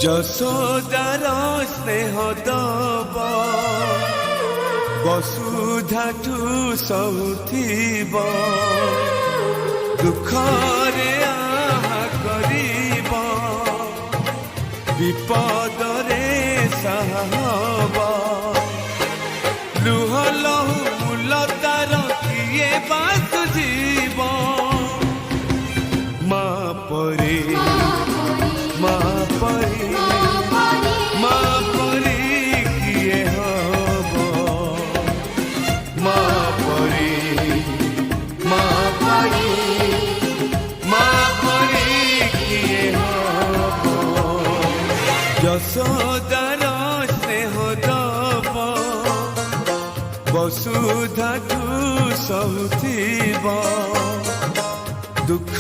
যশোদার স্নেহ দব বসুধাঠু সহুথিব দুঃখরে আহা করিব বিপদরে সাহব লুহ লহু মূলতার কিয়ে বাসুজিব মা পরে মা পরে মা পরে কিয়ে হব মা পরে মা পরে মা পরে কিয়ে হব যশোদার স্নেহ দব বসুধাঠু সহুথিব দুঃখ